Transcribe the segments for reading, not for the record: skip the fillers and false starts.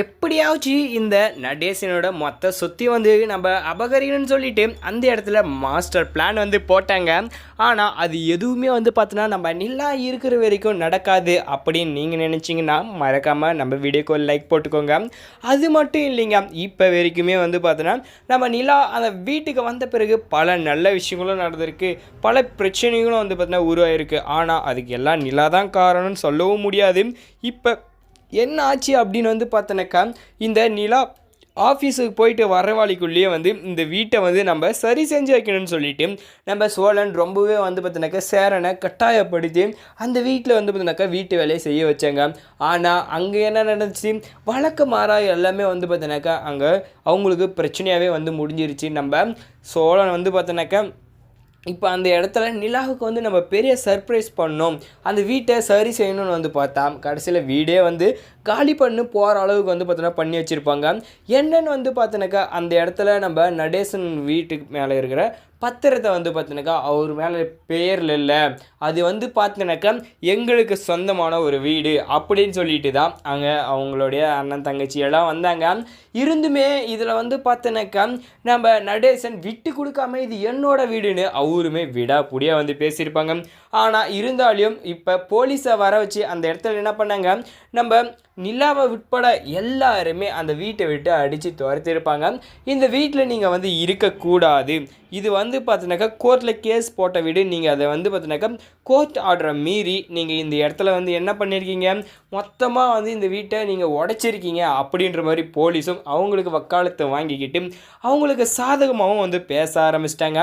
எப்படியாச்சும் இந்த நடேசனோட மொத்த சொத்தி வந்து நம்ம அபகரிக்கணும்னு சொல்லிட்டு அந்த இடத்துல மாஸ்டர் பிளான் வந்து போட்டாங்க. ஆனால் அது எதுவுமே வந்து பார்த்தோன்னா நம்ம நிலா இருக்கிற வரைக்கும் நடக்காது அப்படின்னு நீங்கள் நினச்சிங்கன்னா மறக்காமல் நம்ம வீடியோக்கு ஒரு லைக் போட்டுக்கோங்க. அது மட்டும் இல்லைங்க, இப்போ வரைக்குமே வந்து பார்த்தோன்னா நம்ம நிலா அந்த வீட்டுக்கு வந்த பிறகு பல நல்ல விஷயங்களும் நடந்திருக்கு, பல பிரச்சனைகளும் வந்து பார்த்தோன்னா உருவாயிருக்கு. ஆனால் அதுக்கு எல்லாம் நிலா தான் காரணம்னு சொல்லவும் முடியாது. இப்போ என்ன ஆச்சு அப்படின்னு வந்து பார்த்தோன்னாக்கா, இந்த நிலா ஆஃபீஸுக்கு போயிட்டு வரவாளிக்குள்ளேயே வந்து இந்த வீட்டை வந்து நம்ம சரி செஞ்சு வைக்கணும்னு சொல்லிட்டு நம்ம சோழன் ரொம்பவே வந்து பார்த்தோன்னாக்கா சேரனை கட்டாயப்படுத்தி அந்த வீட்டில் வந்து பார்த்தோன்னாக்கா வீட்டு வேலையை செய்ய வச்சாங்க. ஆனால் அங்கே என்ன நடந்துச்சு, வழக்கு மாறாக எல்லாமே வந்து பார்த்தோன்னாக்கா அங்கே அவங்களுக்கு பிரச்சனையாகவே வந்து முடிஞ்சிருச்சு. நம்ம சோழன் வந்து பார்த்தோன்னாக்கா இப்போ அந்த இடத்துல நிலாவுக்கு வந்து நம்ம பெரிய சர்ப்ரைஸ் பண்ணோம், அந்த வீட்டை சரி செய்யணும்னு வந்து பார்த்தா கடைசியில் வீடே வந்து காலி பண்ணி போகிற அளவுக்கு வந்து பார்த்தோன்னா பண்ணி வச்சுருப்பாங்க. என்னென்னு வந்து பார்த்தோன்னாக்கா அந்த இடத்துல நம்ம நடேசன் வீட்டுக்கு மேலே இருக்கிற பத்திரத்தை வந்து பார்த்தோன்னாக்கா அவர் மேலே பேரில் இல்லை, அது வந்து பார்த்தோன்னாக்கா எங்களுக்கு சொந்தமான ஒரு வீடு அப்படின்னு சொல்லிட்டு தான் அங்கே அவங்களுடைய அண்ணன் தங்கச்சி எல்லாம் வந்தாங்க. இருந்துமே இதில் வந்து பார்த்தோன்னாக்கா நம்ம நடேசன் விட்டு கொடுக்காம இது என்னோட வீடுன்னு அவருமே விடாப்புடியாக வந்து பேசியிருப்பாங்க. ஆனால் இருந்தாலும் இப்போ போலீஸை வர வச்சு அந்த இடத்துல என்ன பண்ணாங்க, நம்ம நிலாவை உட்பட எல்லாருமே அந்த வீட்டை விட்டு அடித்து துரத்திருப்பாங்க. இந்த வீட்டில் நீங்கள் வந்து இருக்கக்கூடாது, இது வந்து பார்த்தீங்கன்னாக்கா கோர்ட்டில் கேஸ் போட்ட வீடு, நீங்கள் அதை வந்து பார்த்தீங்கன்னாக்கா கோர்ட் ஆர்டரை மீறி நீங்கள் இந்த இடத்துல வந்து என்ன பண்ணியிருக்கீங்க, மொத்தமாக வந்து இந்த வீட்டை நீங்கள் உடைச்சிருக்கீங்க அப்படின்ற மாதிரி போலீஸும் அவங்களுக்கு வக்காலத்தை வாங்கிக்கிட்டு அவங்களுக்கு சாதகமாகவும் வந்து பேச ஆரம்பிச்சிட்டாங்க.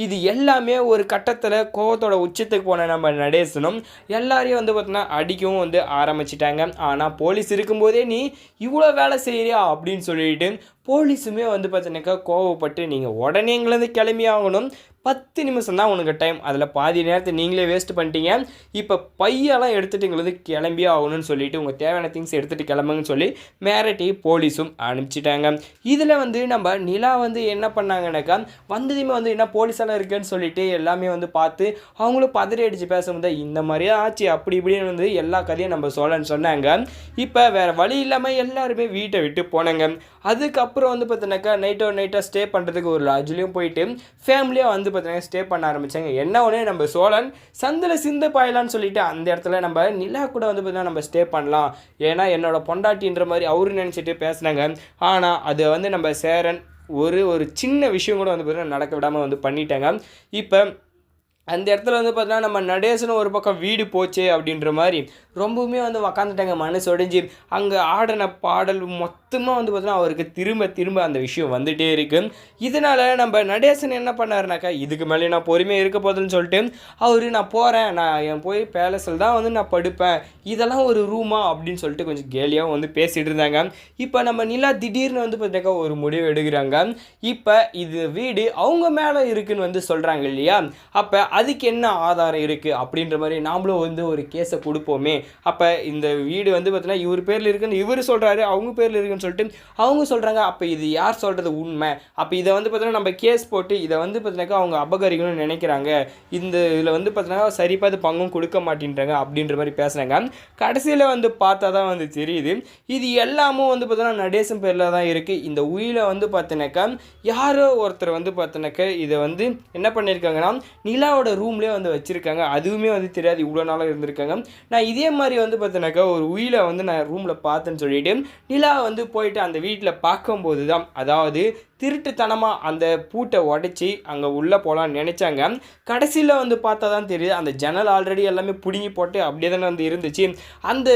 இது எல்லாமே ஒரு கட்டத்தில் கோவத்தோட உச்சத்துக்கு போன நம்ம நடேசனும் எல்லாரையும் வந்து பார்த்தீங்கன்னா அடிக்கவும் வந்து ஆரம்பிச்சிட்டாங்க. ஆனால் போலீஸ் இருக்கும்போதே நீ இவ்வளோ வேலை செய்கிறியா அப்படின்னு சொல்லிட்டு போலீஸுமே வந்து பார்த்தீங்கன்னாக்கா கோவப்பட்டு நீங்கள் உடனே எங்கேருந்து கிளம்பி ஆகணும், 10 நிமிஷம் தான் உனக்கு டைம், அதில் பாதி நேரத்தை நீங்களே வேஸ்ட் பண்ணிட்டீங்க, இப்போ பையெல்லாம் எடுத்துகிட்டு எங்களுக்கு கிளம்பி ஆகணும்னு சொல்லிவிட்டு உங்கள் தேவையான திங்ஸ் எடுத்துகிட்டு கிளம்புங்கன்னு சொல்லி மிரட்டி போலீஸும் அனுப்பிச்சிட்டாங்க. இதில் வந்து நம்ம நிலா வந்து என்ன பண்ணாங்கன்னாக்கா வந்ததுமே வந்து என்ன போலீஸெல்லாம் இருக்குன்னு சொல்லிட்டு எல்லாமே வந்து பார்த்து அவங்களும் பதறி அடித்து பேசும்போது இந்த மாதிரியே ஆச்சு அப்படி இப்படின்னு வந்து எல்லா கதையும் நம்ம சோழன் சொன்னாங்க. இப்போ வேறு வழி இல்லாமல் எல்லாருமே வீட்டை விட்டு போனாங்க. அதுக்கப்புறம் வந்து பார்த்தீங்கன்னாக்கா நைட்டாக ஸ்டே பண்ணுறதுக்கு ஒரு லாட்ஜ்லேயும் போயிட்டு ஃபேமிலியாக வந்து பார்த்தீங்கன்னா ஸ்டே பண்ண ஆரம்பித்தாங்க. என்ன ஒன்று நம்ம சோழன் சந்தில் சிந்து பாயலான்னு சொல்லிட்டு அந்த இடத்துல நம்ம நிலா கூட வந்து பார்த்தீங்கன்னா நம்ம ஸ்டே பண்ணலாம், ஏன்னா என்னோட பொண்டாட்டின்ற மாதிரி அவரு நினச்சிட்டு பேசுனாங்க. ஆனால் அது வந்து நம்ம சேரன் ஒரு சின்ன விஷயம் கூட வந்து பார்த்தீங்கன்னா நடக்க விடாமல் வந்து பண்ணிட்டாங்க. இப்போ அந்த இடத்துல வந்து பார்த்தீங்கன்னா நம்ம நடேசனும் ஒரு பக்கம் வீடு போச்சே அப்படின்ற மாதிரி ரொம்பவுமே வந்து உக்காந்துட்டாங்க மனசு உடைஞ்சி. அங்கே ஆடின பாடல் மொத்தமாக வந்து பார்த்தீங்கன்னா அவருக்கு திரும்ப அந்த விஷயம் வந்துகிட்டே இருக்குது. இதனால் நம்ம நடேசன் என்ன பண்ணாருனாக்கா இதுக்கு மேலே நான் பொறுமையாக இருக்க போதுன்னு சொல்லிட்டு நான் போகிறேன், நான் போய் பேலஸில் தான் வந்து நான் படுப்பேன், இதெல்லாம் ஒரு ரூமா அப்படின்னு சொல்லிட்டு கொஞ்சம் கேலியாகவும் வந்து பேசிகிட்டு இருந்தாங்க. இப்போ நம்ம நிலா திடீர்னு வந்து பார்த்தீங்கன்னா ஒரு முடிவு எடுக்கிறாங்க. இப்போ இது வீடு அவங்க மேலே இருக்குன்னு வந்து சொல்கிறாங்க இல்லையா, அப்போ அதுக்கு என்ன ஆதாரம் இருக்குது அப்படின்ற மாதிரி நாமளும் வந்து ஒரு கேஸை கொடுப்போமே. அப்போ இந்த வீடு வந்து பார்த்தீங்கன்னா இவர் பேரில் இருக்குன்னு இவர் சொல்கிறாரு, அவங்க பேரில் இருக்குன்னு சொல்லிட்டு அவங்க சொல்கிறாங்க. அப்போ இது யார் சொல்கிறது உண்மை, அப்போ இதை வந்து பார்த்தீங்கன்னா நம்ம கேஸ் போட்டு இதை வந்து பார்த்தீங்கன்னாக்கா அவங்க அபகரிக்கணும்னு நினைக்கிறாங்க, இந்த இதில் வந்து பார்த்தீங்கன்னா சரிப்பாது பங்கும் கொடுக்க மாட்டேன்றாங்க அப்படின்ற மாதிரி பேசுகிறாங்க. கடைசியில் வந்து பார்த்தா தான் வந்து தெரியுது இது எல்லாமும் வந்து பார்த்தீங்கன்னா நடேசன் பேரில் தான் இருக்குது. இந்த உயிரை வந்து பார்த்தீங்கன்னாக்கா யாரோ ஒருத்தர் வந்து பார்த்தீங்கன்னாக்கா இதை வந்து என்ன பண்ணியிருக்காங்கன்னா நிலாவோட ரூம்லேயே வந்து வச்சுருக்காங்க, அதுவுமே வந்து தெரியாது, இவ்வளோ நாளாக இருந்திருக்காங்க. நான் இதே மாதிரி வந்து பார்த்தீங்கன்னாக்கா ஒரு உயிரை வந்து நான் ரூமில் பார்த்தேன்னு சொல்லிட்டு நிலா வந்து போயிட்டு அந்த வீட்டில் பார்க்கும்போது தான், அதாவது திருட்டுத்தனமாக அந்த பூட்டை உடச்சி அங்கே உள்ளே போகலான்னு நினச்சாங்க. கடைசியில் வந்து பார்த்தா தான் தெரியுது அந்த ஜன்னல் ஆல்ரெடி எல்லாமே பிடுங்கி போட்டு அப்படியே தானே வந்து இருந்துச்சு. அந்த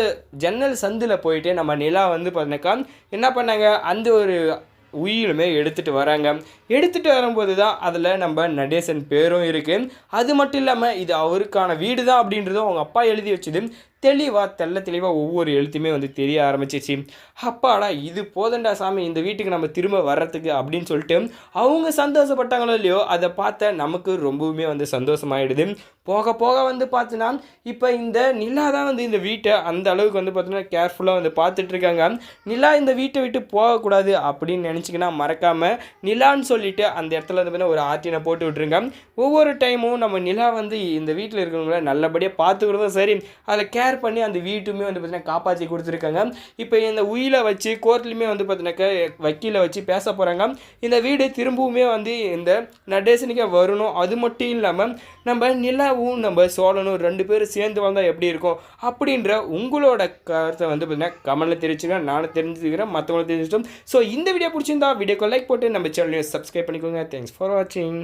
ஜன்னல் சந்தில் போயிட்டு நம்ம நிலா வந்து பார்த்தீங்கன்னாக்கா என்ன பண்ணாங்க, அந்த ஒரு உயிலுமே எடுத்துகிட்டு வராங்க. எடுத்துகிட்டு வரும்போது தான் அதில் நம்ம நடேசன் பேரும் இருக்குது. அது மட்டும் இல்லாமல் இது அவருக்கான வீடு தான் அப்படின்றதும் அவங்க அப்பா எழுதி வச்சது தெளிவாக ஒவ்வொரு எழுத்துமே வந்து தெரிய ஆரம்பிச்சிச்சு. அப்பாடா இது போதண்டா சாமி, இந்த வீட்டுக்கு நம்ம திரும்ப வர்றதுக்கு அப்படின்னு சொல்லிட்டு அவங்க சந்தோஷப்பட்டாங்களோ இல்லையோ அதை பார்த்த நமக்கு ரொம்பவுமே வந்து சந்தோஷமாயிடுது. போக போக வந்து பார்த்தீங்கன்னா இப்போ இந்த நிலா தான் வந்து இந்த வீட்டை அந்த அளவுக்கு வந்து பார்த்தீங்கன்னா கேர்ஃபுல்லாக வந்து பார்த்துட்ருக்காங்க. நிலா இந்த வீட்டை விட்டு போகக்கூடாது அப்படின்னு நினச்சிங்கன்னா மறக்காமல் நிலான்னு சொல்லிட்டு அந்த இடத்துல வந்து பார்த்தீங்கன்னா ஒரு ஆர்டினை போட்டு விட்டுருங்க. ஒவ்வொரு டைமும் நம்ம நிலா வந்து இந்த வீட்டில் இருக்கிறவங்கள நல்லபடியாக பார்த்துக்கிறதும் சரி, அதில் கேர் பண்ணி அந்த வீட்டுமே வந்து பார்த்தீங்கன்னா காப்பாற்றி கொடுத்துருக்காங்க. இப்போ இந்த உயிலை வச்சு கோர்ட்லையுமே வந்து பார்த்தீங்கன்னாக்கா வக்கீலை வச்சு பேச போகிறாங்க. இந்த வீடு திரும்பவுமே வந்து இந்த நடேசனுக்கே வரணும். அது மட்டும் இல்லாமல் நம்ம நிலாவும் நம்ம சோழனும் 2 பேரும் சேர்ந்து வந்தால் எப்படி இருக்கும் அப்படின்ற உங்களோட கருத்தை வந்து பார்த்தீங்கன்னா கமெண்ட்டில் தெரிவிச்சுங்க. நானும் தெரிஞ்சுக்கிறேன், மற்றவங்களும் தெரிஞ்சுட்டோம். ஸோ இந்த வீடியோ பிடிச்சிருந்தா வீடியோக்கு லைக் போட்டு நம்ம சேனலையும் சப்ஸ்கிரைப் பண்ணிக்கோங்க. தேங்க்ஸ் ஃபார் வாட்சிங்.